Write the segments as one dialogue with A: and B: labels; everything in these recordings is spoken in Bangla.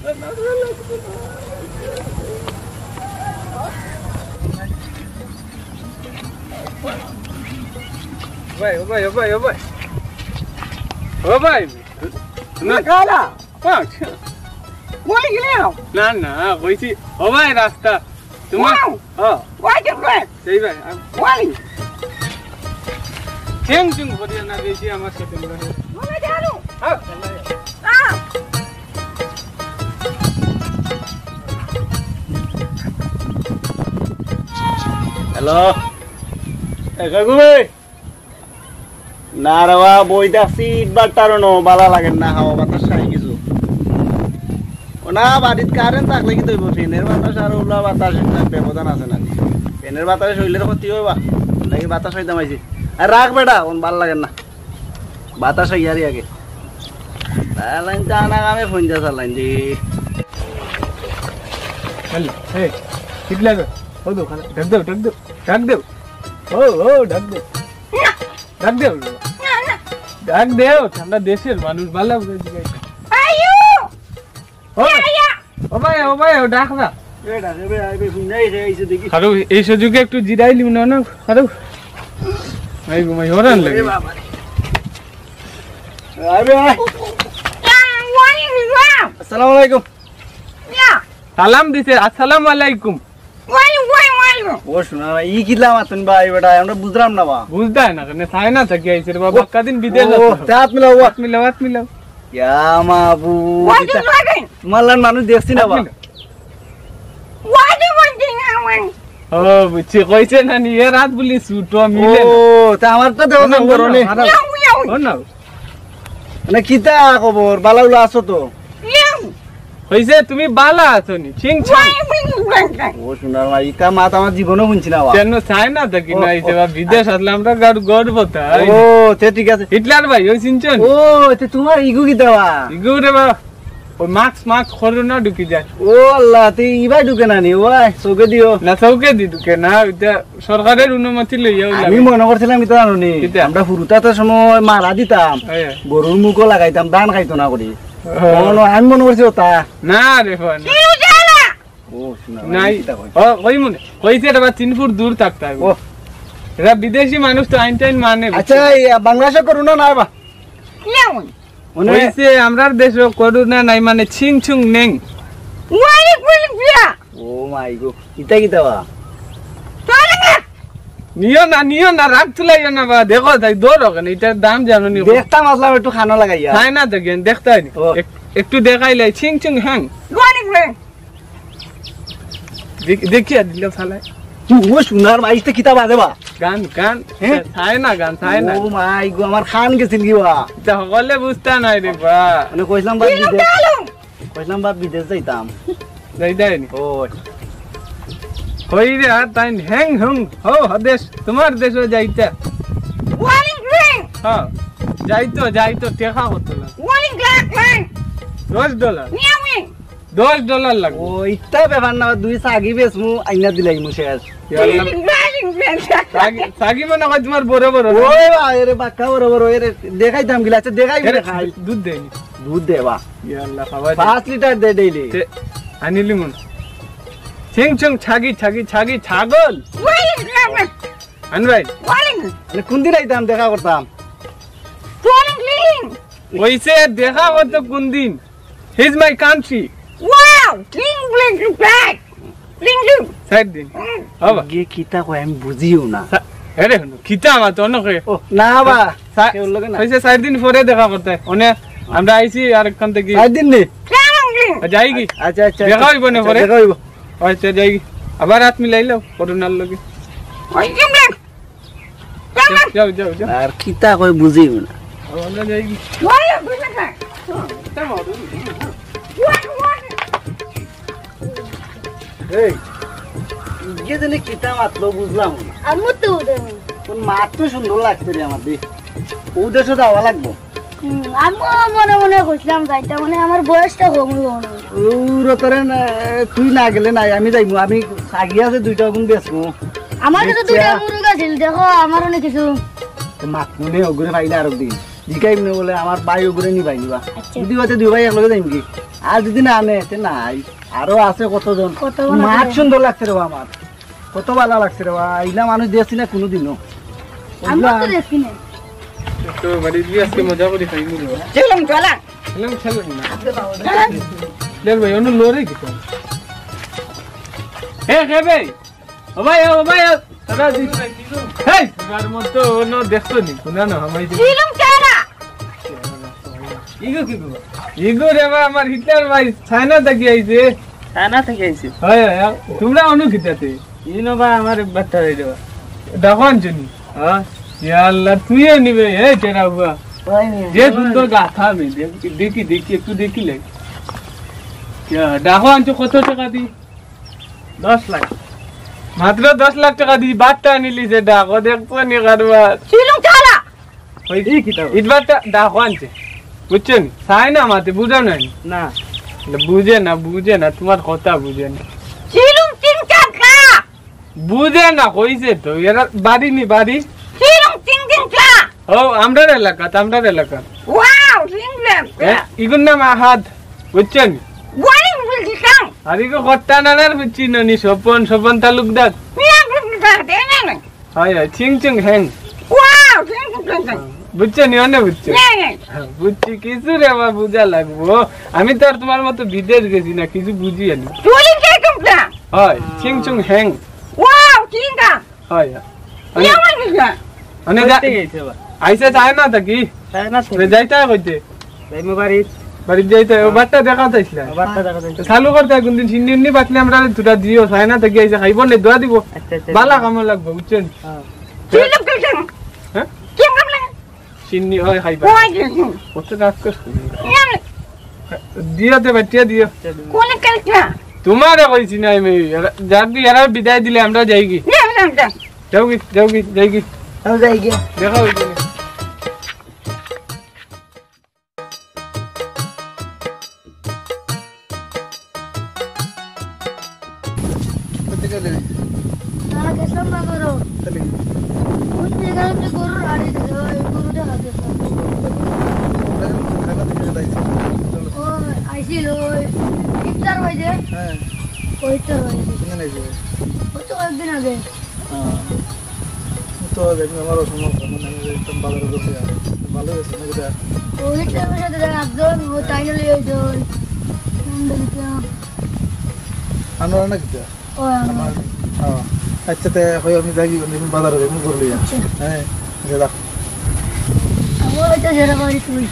A: ভাই ও ভাই ও ভাই ও ভাই ও ভাই
B: না কালা
A: আচ্ছা
B: ওই গেলে
A: না না কইছি ও ভাই রাস্তা তোমার হ্যাঁ
B: ওই গেলে
A: সেই ভাই
B: ওই
A: চেং চেং করিয়া না বেশি আমার সাথে
B: মনে জানো
A: হ্যাঁ
C: হ্যালো কাকু ভাই না রেবা বইতাছি ইটবার টারনো বালা লাগেন না হাওয়া বাতাস খাই কিছু না বাড়িত কারেন্ট থাকলে কি তৈব ফ্যানের বাতাস আর ওলা বাতাস ব্যবধান আছে নাকি ফ্যানের বাতাসে শরীরের ক্ষতি হইবা নাকি বাতাস হইতাম আইছি আর রাখ বেটা কোন ভাল লাগেন না বাতাস হইয়ারি আগে লাইন টানা কামে ফোন যা চালাইন দি
A: হ্যালো এই কিটলা ও দো খানা ঢাক দেও ও ঢাক দেও ডাক দেও ঠান্ডা দেশের মানুষ ভালো
B: আয়ু
A: ও ভাই ও ডাক না
C: বেটা রে আইবে ফোন নাই রে আইছে দেখি
A: খারো এই সুযোগে একটু জিরাই লিও না খারো ভাই ঘুমাই হরান লাগে
C: আইবে আয় আসসালামু আলাইকুম
A: সালাম দিছে আসসালামু আলাইকুম
C: ও শোনা ই কিলা মাতন ভাই বেটা আমরা বুঝলাম না বা
A: বুঝদা না কেন সাই না থাকি আইছে রে বাবা কদিন বিদেশ
C: ও তাত মিলাও
A: হাত মিলাও
C: ইয়া মাবু তোমার লান মানুষ দেখছি না বা
A: ও বুঝছি কইছে না নি এ রাত বলি সুটো মিলে
C: ও তা আমার তো দেও না করনে
A: ও না
C: মানে কিতা খবর বালাউলা আছো তো
A: হইছে তুমি বালা আছো নি চিং চাং
C: ও শোনা ভাই ইটা মাত আমার জীবনও শুনছি না বা
A: কেন চাই না থাকি না আইছে বা বিদেশ আসলে আমরা গড় বতা
C: ও তে ঠিক আছে
A: হিটলার ভাই ওই চিনছেন
C: ও তে তোমার ইগু কিতা বা
A: ইগু রে বা ওই মাস্ক করোনা ঢুকি যায়
C: ও আল্লাহ তে ইবা ঢুকে না নি ওই চোখে দিও
A: না চৌকে দি ঢুকে না এটা সরকারের অনুমতি লইয়া
C: আমি মনে করছিলাম কিতা জানো নি আমরা ফুরুতাতে সময় মারা দিতাম গরুর মুখও লাগাইতাম ধান খাইতো না করি আমি মনে করছি ওটা
A: না রে ফোন
C: ও শোনা
A: নাই ও কই মনে কইছে এটা 3 ফুট দূর থাকতে হবে
C: ও
A: এরা বিদেশি মানুষ তো আইনটাইন মানে
C: আচ্ছা বাংলাদেশে করোনা না বা মনে
A: হইছে আমরার দেশে করোনা নাই মানে ছিং ছুং নেং
C: ও মাই গো ইটা কিতা বা
A: নিও না রাগ তুলাইও না বা দেখো তাই দৌড় কেন এটার দাম জানো নি
C: দেখতাম আসলাম একটু খানা লাগাইয়া
A: তাই না দেখেন দেখতাই নি একটু দেখাইলাই ছিং ছুং হ্যাং দেখিয়া দিল ফালাই
C: ও সোনার মাইতে কিতা বাজে বা
A: গান তাই না গান তাই না
C: ও মাই গো আমার খান গেছিল কি বা
A: তা সকলে বুঝতা নাই রে বা
C: মানে কইলাম বা বিদেশ যাইতাম
A: যাইতাই নি
C: ও
A: কই রে আর তাই হ্যাং হুং হো দেশ তোমার দেশে যাইতা হ্যাঁ যাইতো টেকা হতো না $10 লাগবে
C: ও ইটা ব্যাপার না দুই সাগি বেসমু আইনা দিলাই মু শেষ
A: সাগি মনে হয় তোমার বড়
C: ওই ভাই রে বাক্কা বড় এরে দেখাইতাম গিলা আচ্ছা দেখাই খাই
A: দুধ দেয়নি
C: দুধ দেবা
A: ইয়াল্লাহ খাওয়া
C: 5 লিটার দে ডেইলি
A: আনিলি মন চিং চিং ছাগি ছাগল আনবাই
C: মানে কোন দিন আইতাম দেখা করতাম
A: ওইসে দেখা করতো কোন দিন হিজ মাই কান্ট্রি সাইড দিন বাবা
C: গে কিতা কই আমি বুঝিও না
A: আরে কিতা আমার তো নকে
C: ও না বা
A: ওইসে সাইড দিন পরে দেখা করতে ওনে আমরা আইছি আরেকখান থেকে
C: সাইড দিন নে
A: যাই কি
C: আচ্ছা
A: দেখা হইব না পরে
C: দেখা হইব
A: আচ্ছা যাই আবার হাত মিলাইলাও করোনার লগে যাও
C: আর কিতা কই বুঝিও না
A: আমরা যাই কি
C: এই ইগে জানি কিতা মাতলো বুঝলাম না
D: আমু তো
C: কোন মাত তো সুন্দর লাগছে রে আমার দেখ ও দেশে যাওয়া লাগবো
D: আমু মনে মনে কইছিলাম যাইতা মানে আমার বয়সটা কম হলো
C: ওরে তোরে তুই না গেলে নাই আমি যাইমু আমি সাগি আছে দুইটা গুণ বেচমু
D: আমার কাছে দুইটা মুরগা ছিল দেখো আমার অনেক কিছু
C: মাত মনে ওগুলো পাইলে আর দিন জিকাইম না বলে আমার ভাই ওগুলো নিবাই নিবা
D: আচ্ছা।
C: যদি হয়তো দুই ভাই একলগে যাইম কি আর যদি না আনে এতে নাই আরো আছে কতজন
D: কতজন
C: মাঠ
D: আছে?
C: সুন্দর লাগছে রে আমার কত ভালো লাগছে রে এইলা মানুষ দেখছি না কোনোদিনও
D: আমি তো দেখি না
A: তো বাড়ি দিয়ে আজকে মজা করে খাইবো রে
B: চলুন চলা
A: খেলাম খেলাম না দেখ ভাই অন্য লোরে কি তো হে হে ভাই ও ভাই দাদা জি হেই তোমার মতো অন্য দেখছো নি কোনা না আমাই
B: চলুন চলা
A: ইগো কি গো ইগো রে ভাই আমার হিটলার ভাই চায়না থেকে আইছে
C: খানা থেকে আইছি
A: হয় হয় তোমরা অনুকিতাতে
C: ইনো বা আমার বাচ্চা রে দেবা
A: দেখুন জনি হ্যাঁ ইয়া আল্লাহ তুইও নিবে হে তেরা হুয়া যে সুন্দর গাথা আমি দেখি দেখি একটু দেখি লে দেখো আনছো কত টাকা দি
C: 10 লাখ
A: মাত্র 10 লাখ টাকা দি বাটটা নিলি যে ডাকো দেখবো নি কারবার
B: চলুন চলা
A: ওই কি তো ইটবারটা ডাকো আনছে বুঝছেন চাই না মাতে বুঝাও নাই
C: না
A: বুঝে না তোমার কথা বুঝে না
B: চলুন তিন টাকা
A: বুঝে না কইছে তো এরা বাড়ি নি বাড়ি
B: চলুন তিন টাকা
A: ও আমরার এলাকা
B: ওয়াও সিংলাম
A: ইগুন নাম আহাদ বুঝছেন
B: ওয়ারিং বলছিলাম
A: আর ইগো কর্তা নানার চিনি স্বপন তালুকদার
B: মিয়া বলছিলাম দেনা না
A: হয় চিং হ্যাং
B: ওয়াও সিংলাম
A: বুঝছেন অনেক বুঝছেন
B: না
A: বুঝছি কিছু রে আমার বুঝা লাগবো আমি তো আর তোমার মতো বিদেশ গেছি না কিছু বুঝি আনি
B: চলুন টাকা
A: হয় চিং হ্যাং
B: ওয়াও চিন্তা
A: হয়
B: মিয়া বলছিলাম
A: অনেক আইসা চায় না থাকি
C: খানা
A: যাইতে কইতে
C: যাইমু বাড়ি
A: বাড়ি যাইতে ও বাট্টা দেখা চাইছিল
C: বাচ্চা দেখা যাইছে
A: চালু করতে কোনদিন সিন্নি বাটলে আমরা দুটা দিও চায় না থাকি আইসা খাইব না দোয়া দিব
C: আচ্ছা
A: বালা কামো লাগবো বুঝছেন
B: চলুন টাকা
A: হ্যাঁ
B: কি কামলা
A: সিন্নি হয় খাইবা
B: ওয়াই দিন
A: কত কাজ করছ
B: মিয়া
A: দিও তে বাটিয়া দিও
B: কোন কালকা
A: তোমার কইছি না আমি যাবি এরা বিদায় দিলে আমরা যাই কি
B: মিয়া বলছিলাম
A: যাই কি
C: যাই গে
A: দেখা হইছে
D: তারা গেছিলাম না করো ওই জায়গায় তো গরু রাড়ি দিল এই গরুটা হাতে ও আইছিল ইফতার বাজে ওইটা বাজে ওই তো একদিন আগে ওই টাইমের সাথে একজন ও তাই না লিয়ে যাই ও আমার
C: আচ্ছা তে হয় আমি যাই বাজারে যাই করলি হ্যাঁ যা
D: আমার ওইটা যেটা বাড়ি তুই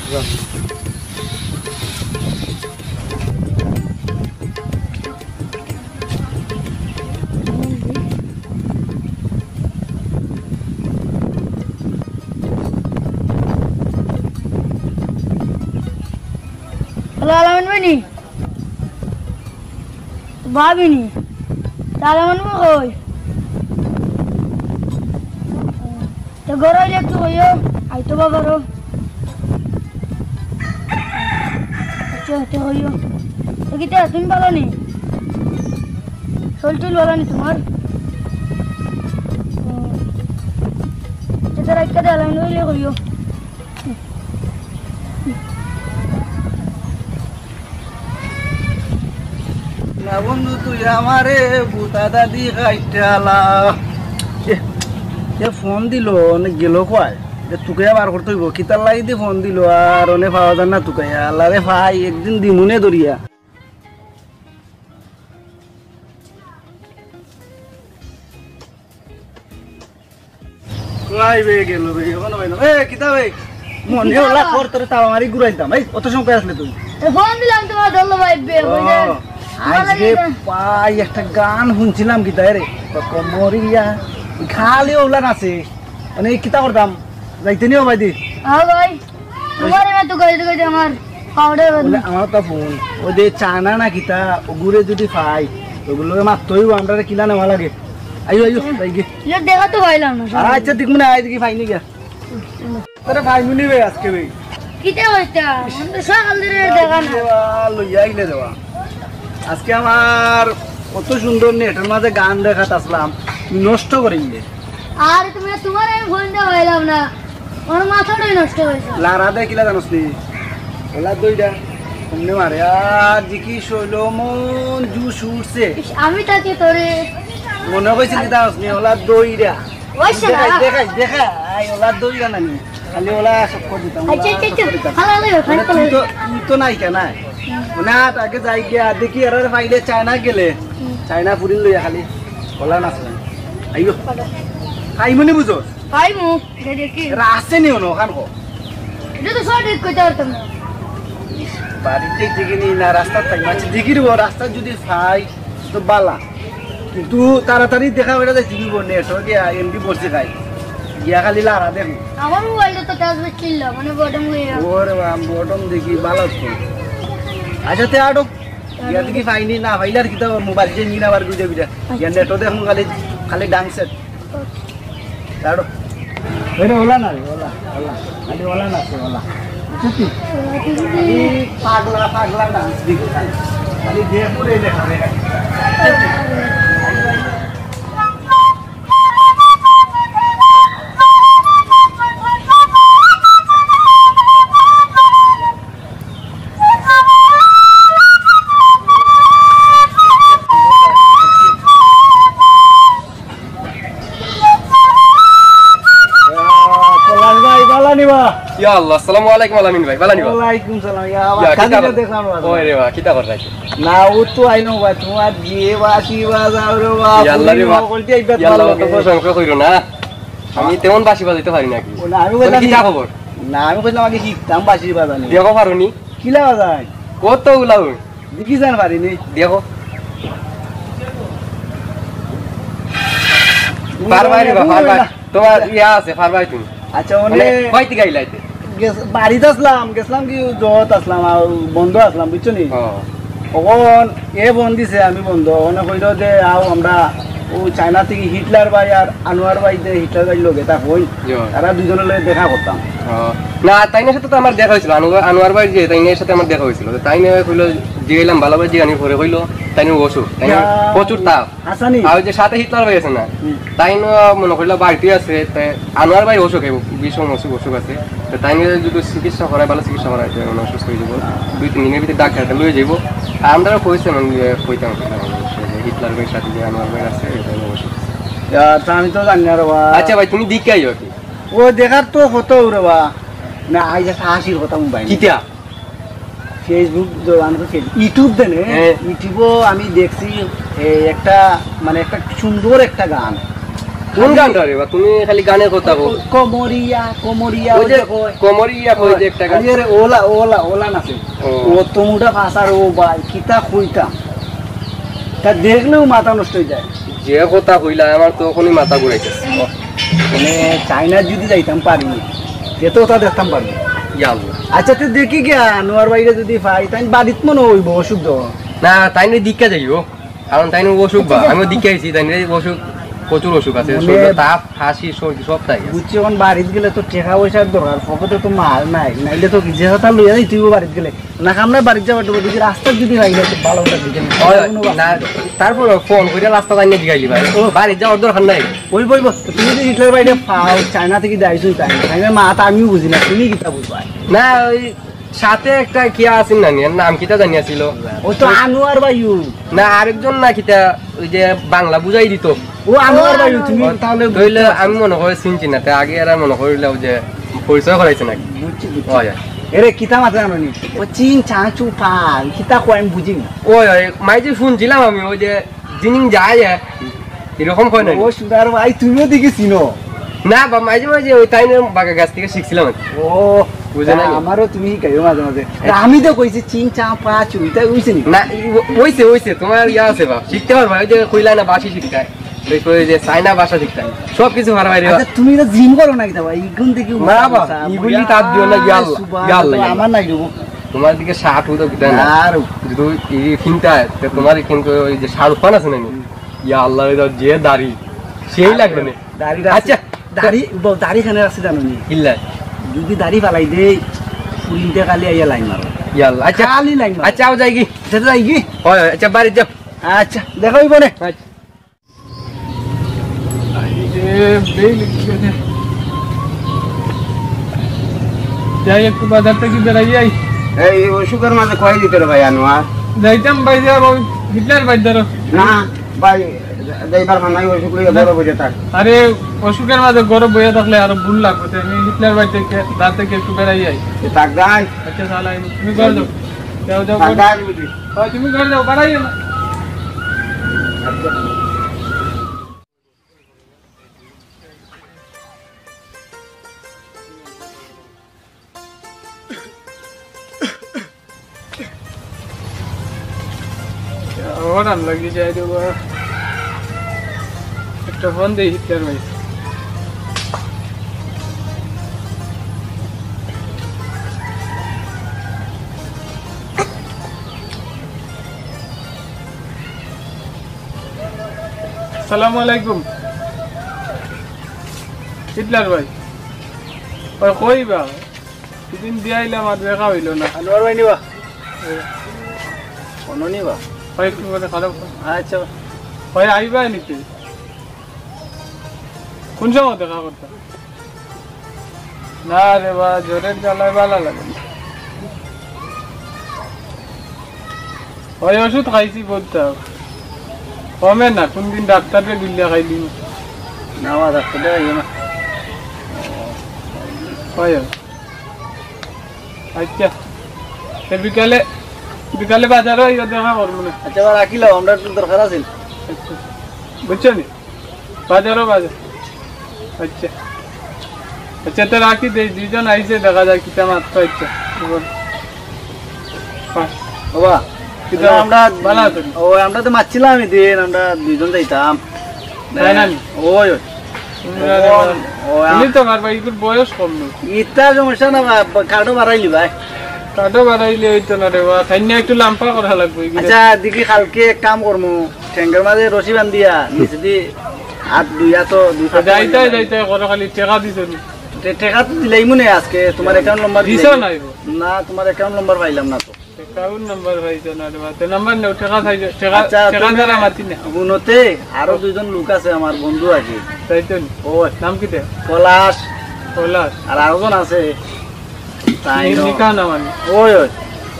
D: হ্যালো আলামিন ভাই নি ভাবি নি আলামিন ভাই কই তো গরই একটু কইও আইতো বাবারো আচ্ছা তো কইও তো কিটা তুমি ভালো নি চলছিল ভালো নি তোমার যেটা রাখতে দে আলামিন ভাই কইও
C: না বন্ধু তুই আমারে বুতা দাদি খাইটালা এ ফোন দিল অনেক গেল কয় যে তোকে বার করতে হইব কিতার লাগি দিয়ে ফোন দিল আর অনেক পাওয়া যায় না তোকে আল্লাহ রে ভাই একদিন দিমুনে দরিয়া গেল কিতা ভাই মনে হলা কর তোর তাও মারি ঘুরাইতাম এই অত সময় আসলে তুই
D: ফোন দিলাম তোমার দল ভাইবে
C: আজকে পাই একটা গান শুনছিলাম কি তাই রে কমরিয়া খালি ওলা নাচে মানে কিতা করতাম যাইতে নিও ভাই দি
D: হ্যাঁ ভাই তোমার না তো কইতে কইতে আমার পাউডার
C: বলে আমার তো ফোন ওই যে চানা না কিতা ওগুরে যদি পাই ওগুলো মাত্রই আমরা কিলা নেওয়া লাগে আইও আইও যাই গে
D: লে দেখা তো পাইলাম না
C: আচ্ছা দেখ মনে আই দেখি পাইনি গিয়া তোরে ভাই মুনি বে আজকে ভাই
D: কিটা হইতা মন তো সকাল ধরে দেখা না
C: লইয়া আইলে দেওয়া আজকে আমার কত সুন্দর নেটের মাঝে গান দেখাত আসলাম নষ্ট করে দিলে
D: আর তুমি তোমার আমি ফোন দে পাইলাম না ওর মাথাটাই নষ্ট হয়েছে
C: লারা দে কিলা জানোস নি ওলা দইটা কমনে মারে আর জিকি শৈল মন জুস উঠছে
D: ইস, আমি তাকে তোরে
C: মনে হয়েছিল কি জানোস নি ওলা দইরা
D: ওইছে না
C: দেখাই দেখা ওলা দইরা নানি খালি ওলা সব করে দিতাম
D: আচ্ছা আচ্ছা আচ্ছা হালালে ফাইন করে
C: তুই তো নাই কেন মানে আগে যাই গিয়া দেখি আর ফাইলে চায়না গেলে চায়না ফুরিল লইয়া খালি ওলা নাচ আইও খাইমনি বুঝো
D: ভাই মু দেখি
C: রাস্তে নিও না ওখান
D: এটা তো সঠিক কইতে পারতাম না
C: বাড়িতে দেখিনি না রাস্তা থাকি মাঝে দেখি দেবো রাস্তা যদি খাই তো বালা কিন্তু তাড়াতাড়ি দেখা বেড়া যাই টিভি নেট গিয়া এমডি বসে খাই গিয়া খালি লারা দেখো
D: আমার মোবাইলটা তো টাচ ছিল মানে বটম হয়ে
C: ওরে বটম দেখি বালা তো আচ্ছা তে আড়ো গিয়া দেখি ফাইনি না ফাইলে আর কিতা মোবাইল যে নিনা বার গুজে বিটা গিয়া নেট দেখুন খালি খালি ডান্স আড়ো এরে ওলা না ওলা ওলা খালি ওলা না ওলা সত্যি পাগলা পাগলা ডান্স দেখি খালি দেখো রে দেখা রে
A: ইয়া আল্লাহ আসসালামু আলাইকুম আলামিন ভাই বালা নিবা
C: ওয়ালাইকুম সালাম ইয়া
A: ইয়া, কিতা
C: কাদিকে
A: কর-
C: দেখলাম
A: ওই রে বা কিতা করছ
C: না ও তো আইনো বা তোমার বিয়ে বাসি বাজাও রে বা
A: ইয়া আল্লাহ রে বা
C: বলতে আইবা
A: ইয়া আল্লাহ তো প্রশংসা কইরো না আমি তেমন বাসি বাজাইতে পারি নাকি
C: না আমি
A: বলে
C: কইলাম
A: কিতা খবর
C: না আমি কইলাম আগে শিখতাম বাসি বাজানি
A: দেখো পারোনি
C: কিলা বাজাই
A: কত উলাও
C: দেখি জান পারিনি
A: দেখো পারবাই রে বা পারবাই তোমার ইয়া আছে পারবাই তুমি
C: আচ্ছা
A: মানে
C: ওনে
A: কয়টি গাইলাইতে
C: বাড়িতে গেছিলাম কি জত আসলাম আর বন্ধ আসলাম বুঝছো নি
A: ও
C: তখন এ বন্ধ দিছে আমি বন্ধ ওনে কইল যে আও আমরা ও চায়না থেকে হিটলার ভাই আর আনোয়ার ভাই যে হিটলার ভাই লোকে তা হই
A: ইয়ো।
C: তারা দুজনের লগে দেখা করতাম
A: না তাইনের সাথে তো আমার দেখা হয়েছিল আনোয়ার ভাই যে তাইনের সাথে আমার দেখা হয়েছিল তাইনে কইলো জিগাইলাম ভালোভাবে জিগানির পরে কইলো তাইনে অসুখ তাইনে প্রচুর তাপ
C: হাসানি
A: আর ওই যে সাথে হিটলার ভাই আছে না তাইনে মনে করলো বাড়িতে আছে তাই আনোয়ার ভাই অসুখ ভীষণ অসুখ আছে তো তাইনে যদি চিকিৎসা করায় ভালো চিকিৎসা করায় তো মানে অসুস্থ হয়ে যাবো 2-3 দিনের ভিতরে ডাক্তারটা লয়ে যাবো আর আমরা কইছে মানে কইতাম হিটলার ভাইয়ের সাথে যে আনোয়ার ভাই আছে অসুখ
C: তা আমি তো জানি না রে বা
A: আচ্ছা ভাই তুমি দিকে আইও কি
C: ও দেখার তো হতো রে বা না আইজা হাসির কথা মোবাইল
A: কিতা
C: ফেসবুক আমি তো ইউটিউব দেনে
A: হ্যাঁ।
C: ইউটিউবও আমি দেখছি একটা মানে একটা সুন্দর একটা গান
A: কোন গানটা রে বা তুমি খালি গানের কথা বল
C: কমরিয়া কমরিয়া
A: ওই যে কোমরিয়া কই যে একটা গান
C: আরে ওলা ওলা ওলা নাচে
A: ও।
C: ও তোমরা ভাষার ও ভাই কিতা কইতাম তা দেখলেও মাথা নষ্ট হয়ে যায়
A: যে কথা কইলা আমার তো এখনই মাথা ঘুরাইতেছে
C: মানে চাইনা যদি যাইতাম পারি যেত তা দেখতাম পারি
A: ইয়াল্লা
C: আচ্ছা তুই দেখি গিয়া নোয়ার বাইরে যদি পাই তাই বাড়িত মনে হইব অসুখ দেওয়া
A: না তাই নিয়ে দিক্কা যাইও কারণ তাই নিয়ে অসুখ বা আমিও দিক্কা আইছি তাই নিয়ে অসুখ প্রচুর অসুখ আছে
C: মানে-
A: শরীরে তাপ হাসি সর্দি সব তাই আছে।
C: বুঝছি এখন বাড়িতে গেলে তো টাকা পয়সার দরকার পকেটে তো মাল নাই নাইলে তো যে কথা লইয়া যাই তুই বাড়িতে গেলে না আমরা বাড়িতে যাবার দেবো যদি রাস্তা যদি রাখলে ভালো হতো দিকে
A: না তারপর ফোন করে রাস্তা তাই নিয়ে জিগাইলি ভাই বাড়ি যাওয়ার দরকার নাই
C: ওই বলবো তুমি যদি হিটলার বাইরে পাও চায়না থেকে যাইছো তাই চাইনার মা তা আমিও বুঝি না তুমি কিতা বুঝবা
A: না ওই সাথে একটা কিয়া আছিল না নিয়ে নাম কিতা জানিয়াছিল
C: ও তো আনোয়ার ভাইউ
A: না আরেকজন না কিতা ওই যে বাংলা বুঝাই দিত
C: ও আনোয়ার ভাইউ তুমি তাহলে
A: তাহলে আমি মনে করে চিনছি না তাই আগে এরা মনে করিলাম যে পরিচয় করাইছে নাকি
C: বুঝছি
A: হয়
C: এরে কিতা মাথা জানো নি ও চিন চাচু পাল কিতা কয় আমি বুঝি না
A: ওই মাই যে শুনছিলাম আমি ওই যে জিনিং যায় এরকম হয় না
C: ও সুদার ভাই তুমিও দেখি চিনো
A: না বা মাঝে মাঝে ওই তাই বাগা গাছ থেকে শিখছিলাম আর কি।
C: ও
A: বুঝে নাই?
C: আমারও তুমি শিখাইও মাঝে মাঝে আমি তো কইছি চিন চা পাচু এটা বুঝছি নি
A: না ওইছে ওইছে তোমার ইয়া আছে বা শিখতে পারবা ওই যে কইলা না বাসি শিখতায় ওই যে চাইনা ভাষা শিখতায় সব কিছু পারবা রে
C: আচ্ছা তুমি তো জিম করো না কিতা ভাই ইগুন থেকে
A: না বা, ইগুলি তার দিও না, ইয়াল লাগে।
C: আমার নাই দেবো
A: তোমার দিকে শার্ট হতো কিতা না
C: আর
A: যদি এই ফিনটা তোমার কিন্তু ওই যে শাহরুখ খান আছে না নি? ইয়া আল্লাহ যে দাড়ি সেই লাগবে না
C: দাড়ি
A: আচ্ছা
C: দাড়ি খানে আছে জানো নি
A: ইল্লা
C: যদি দাড়ি ফালাই দে পুলিতে কালি আইয়া লাইন মারো
A: ইয়া আল্লাহ আচ্ছা
C: খালি লাইন মারো
A: আচ্ছা আও যাই কি
C: সেটা যাই কি
A: ওই আচ্ছা বাড়ি যাও
C: আচ্ছা দেখাই বনে
A: আচ্ছা
E: যাই একটু বাজার থেকে বেড়াই যাই
C: এই অসুখের মাঝে কয় দিতে রে ভাই আনোয়ার
E: যাইতাম ভাই যাব হিটলার বাড়ি ধরো
C: না ভাই যাইবার মানাই অসুখ লইয়া বড় বসে থাক
E: আরে অসুখের মাঝে গরম বইয়া থাকলে আরো ভুল লাগবে তো আমি হিটলার বাড়ি থেকে রাত থেকে একটু বেড়াই যাই
C: থাক যাই
E: আচ্ছা তাহলে তুমি ঘর যাও যাও যাও
C: থাক
E: ঘর
C: যাই বুঝি
E: যাও। তুমি ঘর যাও বাড়াই না ওরান লাগি যায় দেব একটা ফোন দেই হিটলার ভাই আসসালামু আলাইকুম হিটলার ভাই ওই কইবা সেদিন দিয়াইলাম আর দেখা হইল না
C: আনোয়ার ভাই নিবা কোন নিবা
E: হয় একটু করে খারাপ
C: আচ্ছা
E: হয় আইবা নাকি কোন সময় দেখা করতাম না রে বা জ্বরের জ্বালায় ভালো লাগে না। ওই ওষুধ খাইছি বলতে হবে কমে না কোনদিন ডাক্তারকে গুলিয়া খাইলি
C: না বা ডাক্তার দেখাইও না
E: হয় আচ্ছা এর বিকালে বিকালে বাজারও দেখা করবো না
C: আচ্ছা এবার রাখিলাম আমরা একটু দরকার আছে
E: আচ্ছা বুঝছো নি বাজারও বাজার আচ্ছা আচ্ছা তো রাখি দেই দুইজন আইসে দেখা যায় কিতা মাত্র আচ্ছা
C: বাবা
E: কিতা
C: আমরা
E: ভালো আছো
C: ও আমরা তো মারছিলাম দিন আমরা দুইজন যাইতাম
E: তাই না
C: ওই
E: তুমি তো পারবা এগুলোর বয়স কম নেই
C: ইটা সমস্যা না কার্ডও বাড়াইলি ভাই
E: কাটো বাড়াইলে হইতো না রে বা খাইনা একটু লাম্পা করা লাগবে
C: আচ্ছা দেখি কালকে এক কাম করবো ঠেঙ্গের মাঝে রশি বান্ধিয়া নিচে দি হাত দুই হাত
E: যাইতে যাইতে করে খালি টেকা দিছ
C: টেকা তো দিলাই মনে আজকে তোমার অ্যাকাউন্ট নাম্বার
E: দিছ নাই
C: না তোমার অ্যাকাউন্ট নাম্বার পাইলাম না তো
E: অ্যাকাউন্ট নাম্বার পাইছো না রে বা তে নাম্বার নেও টেকা খাইছো টেকা
C: আচ্ছা,
E: টেকা
C: তুমি-
E: দ্বারা মাতি না
C: গুণতে আরো দুইজন লোক আছে আমার বন্ধু আছে
E: তাইতো নি
C: ওই
E: নাম কিতে
C: পলাশ
E: পলাশ
C: আর আরেকজন আছে তাই ন।
E: নিকা নাম আমি
C: ওই ওই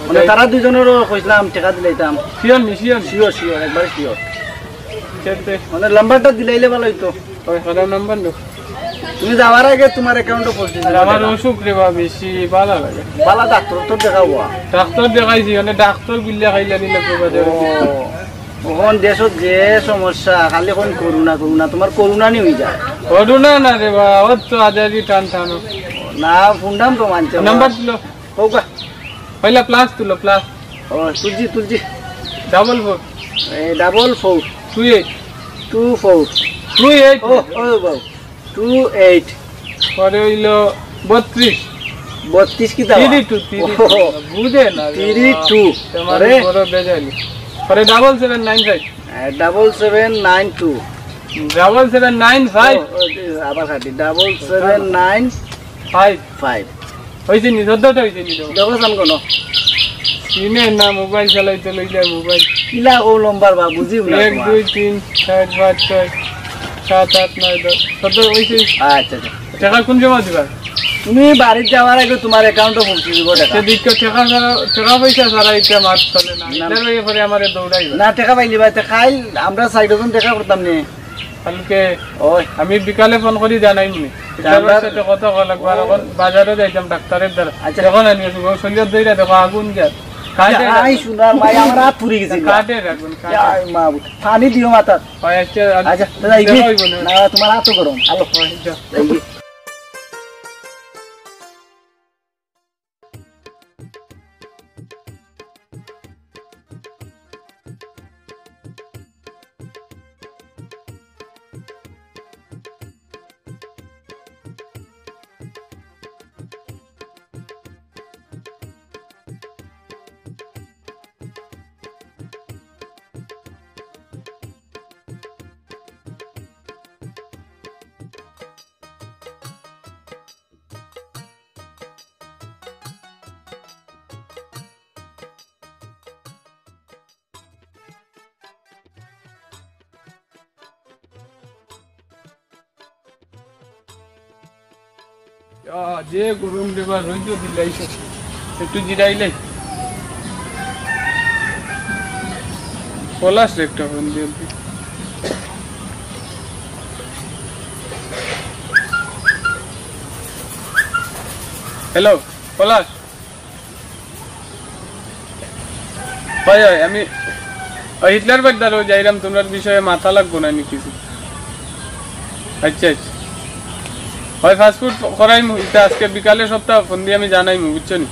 C: মানে তারা দুইজনেরও কইছিলাম টাকা দিলাইতাম
E: শিওর নি শিওর নি
C: শিওর শিওর একবার শিওর
E: চেতে
C: মানে নাম্বারটা দিলাইলে ভালো হইতো
E: ওই খারাপ নাম্বার নো
C: তুমি যাওয়ার আগে তোমার অ্যাকাউন্টে পৌঁছে
E: আর আমার অসুখ রে বা বেশি ভালো লাগে
C: পালা ডাক্তার তো দেখাবো
E: ডাক্তার দেখাইছি মানে ডাক্তার বিল্লা খাইলা নিলে বাজারে
C: এখন দেশত যে সমস্যা খালি এখন করোনা করোনা তোমার করোনা নি হয়ে যায়
E: করোনা না রে বা ওর তো আজারি টান টানো
C: না ফোনটাম তো মানছে
E: নাম্বার তুলো
C: হোক
E: পয়লা প্লাস তুলো প্লাস
C: ও তুলছি তুলছি
E: ডাবল ফোর
C: 4424
E: তুই এইট
C: ও ও বাবু 28
E: পরে হইলো 32
C: 32 কি দাও
E: 32 বুঝে না রে
C: 32
E: তোমার
C: আরে
E: বড় বেজালি পরে 7795
C: 7792
E: 7795
C: আবার খাটি 7795
E: হইছে নি যতটা হইছে নি
C: দেখো সাম কোন
E: কিনে না মোবাইল চালাইতে লইলে মোবাইল
C: কিলা ও নম্বর বা বুঝিও না
E: 1 2 3 4 5 6 7 8 9 10 কত হইছে
C: আচ্ছা আচ্ছা
E: টাকা কোন জমা দিবা
C: তুমি বাড়িতে যাওয়ার আগে তোমার অ্যাকাউন্টে পৌঁছে দিব টাকা
E: সেদিক টাকা পয়সা ছাড়া এটা মাছ চলে না এটার ভাই পরে আমারে দৌড়াইবা
C: না টাকা পাইলি ভাই খাইল আমরা 60 টাকা করতাম নি
E: কালকে
C: ওই
E: আমি বিকালে ফোন করি জানাই নি সাথে কথা কল একবার এখন বাজারে যাইতাম ডাক্তারের দ্বারা
C: আচ্ছা।
E: এখন আনি আছো শরীর দইরা দেখো আগুন যা
C: আই সুনার ভাই আমরা হাত পুরি গেছি
E: কাটে রাখুন
C: আই মা পানি দিও মাথা আচ্ছা দাদা ইগি না তোমার হাত গরম আলো ইগি
E: যে গরম দেবার রইতো দিলাইছে একটু জিরাইলে পলাশ একটা ফোন দিয়ে হ্যালো পলাশ ভাই আমি হিটলার বাড়িতে যাইলাম তোমার বিষয়ে মাথা লাগবো না আমি কিছু আচ্ছা আচ্ছা হয় ফাস্টফুড করাইমু এটা আজকে বিকালে সপ্তাহ ফোন দিয়ে আমি জানাইমু বুঝছো নি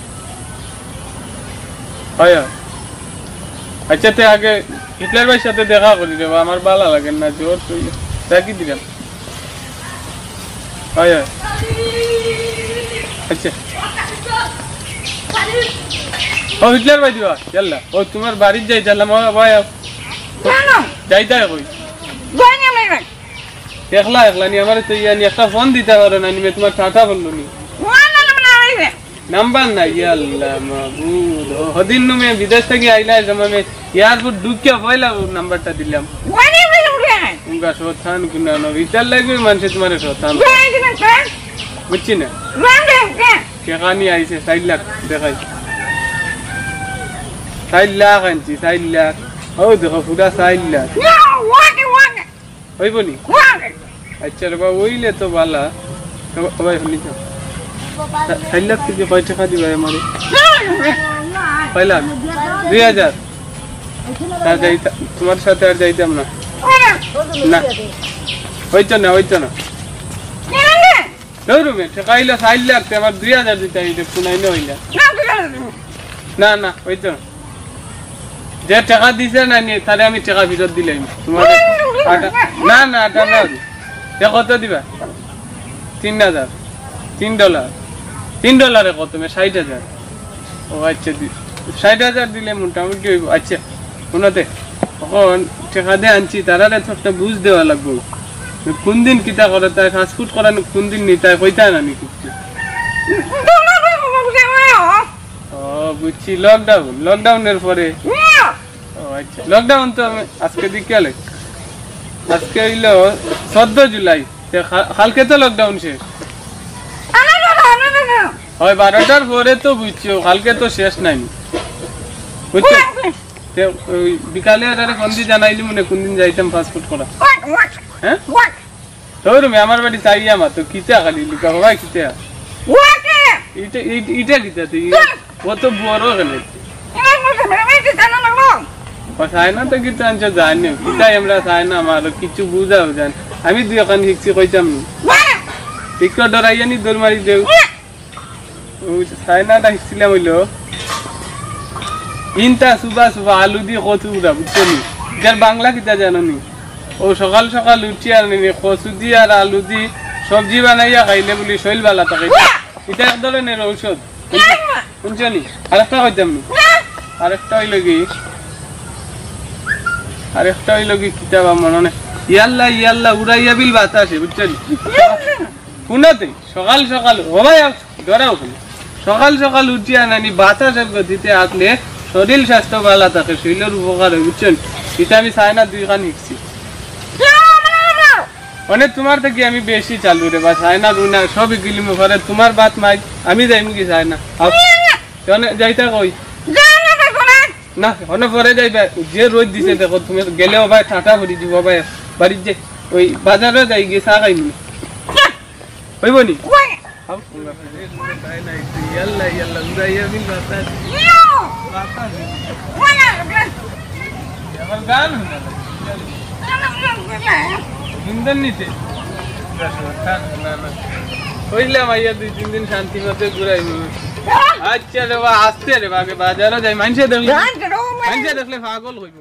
E: হয় আচ্ছা তে আগে হিটলার ভাইয়ের সাথে দেখা করি দেবো আমার ভালো লাগে না জোর তুই রাখি দিলাম হয় আচ্ছা ও হিটলার ভাই দিবা চল্লা ও তোমার বাড়ির যাই চললাম ভাই যাইতে কই একলা একলা নি আমার তো ইয়ানি একটা ফোন দিতে পারো না নিমে তোমার টাটা বললো নি নাম্বার না ইয়াল্লাহ মাবুদ হদিন নুমে বিদেশ থেকে আইলা জমামে এয়ারপোর্ট ঢুকিয়া পয়লা নাম্বারটা দিলাম উনকা শোথান কুনা নো ইতাল লাগবে মানুষে তোমার শোথান বুঝছি না কেখানি আইছে 4 লাখ দেখাই 4 লাখ আনছি 4 লাখ ও দেখো পুরা 4 লাখ হইব নি আচ্ছা রে বাবা ওইলে তো ভালো ভাই শুনি 4 লাখ থেকে কয় টাকা দিবা আমারে 5 লাখ 2000 আর যাইতা তোমার সাথে আর যাইতাম না না হইতো না রুমে টাকাইলে 4 লাখ আমার 2000 দিতে হইলে শুনাই না হইলা না না হইতো যে টাকা দিছে না নি তারে আমি টাকা ফেরত দিলাম তোমার না না টাকা কত দিবা 3000 $3 কত মে 60000 ও আচ্ছা 60000 দিলে মোটামুটি হইব আচ্ছা শুনতে এখন টাকা দিয়ে আনছি তারারে তো একটা বুঝ দেওয়া লাগবে কোন দিন কিতা করে তাই ফাস্টফুড করানো কোন দিন নি তাই কইতা না নি কিছু ও বুঝছি লকডাউনের পরে ও আচ্ছা লকডাউন তো আজকে বিকালে আজকে হইল 14 জুলাই কালকে তো লকডাউন শেষ হয় 12টার পরে তো বুঝছো কালকে তো শেষ নাই বুঝছো বিকালে আর ফোন দিয়ে জানাইলি মনে কোন দিন যাইতাম ফাস্টফুড করা হ্যাঁ তোর আমার বাড়ি চাই আমার তো কিতা খালি লিখা ভাই কিতা এটা কিতা তুই কত বড় কেন চাই না তো কিতা আনছো জানি কিতাই আমরা চাই না আমার কিছু বুঝাও জান আমি দুই এখন শিখছি কইতাম একটু ডরাইয়া নি দৌড় মারি দেও চাই না শিখছিলাম হইলো ইনটা সুবা আলু দিয়ে কচু উড়া বুঝছো নি যার বাংলা কিতা জানো নি ও সকাল সকাল উঠি আর কচু দিয়ে আর আলু দি সবজি বানাইয়া খাইলে বলি শৈল বালা থাকে এটা এক ধরনের ঔষধ শুনছো নি আরেকটা কইতাম নি আরেকটা হইল কি কিতাবা মনে নেই ইয়াল্লা উড়াইয়া বিল বাতাসে বুঝছো নি শুনাতে সকাল ও ভাই ধরাও সকাল উঠিয়া নানি বাতাসের গতিতে আসলে শরীর স্বাস্থ্য ভালো থাকে শরীরের উপকার হয় বুঝছেন এটা আমি চাই না 2 খান শিখছি অনেক তোমার থেকে আমি বেশি চালু রে বা চাই না রুনা সব গিলিম ঘরে তোমার বাত মাই আমি যাইম কি চাই না যাইতা কই না অনেক পরে যাইবা যে রোদ দিছে দেখো তুমি গেলেও ভাই ঠাটা ভরি দিব ভাই বাড়ির যে ওই বাজারে যাই গিয়ে চা খাইনি হইব নি ইয়াল্লা উড়াইয়া বিল বাতাস আমার গান সুন্দর নিতে কইলাম আইয়া 2-3 দিন শান্তি মতে ঘুরাইব আচ্ছা রে বা আসতে রে বাজারে যাই মানুষে দেখলে পাগল হইব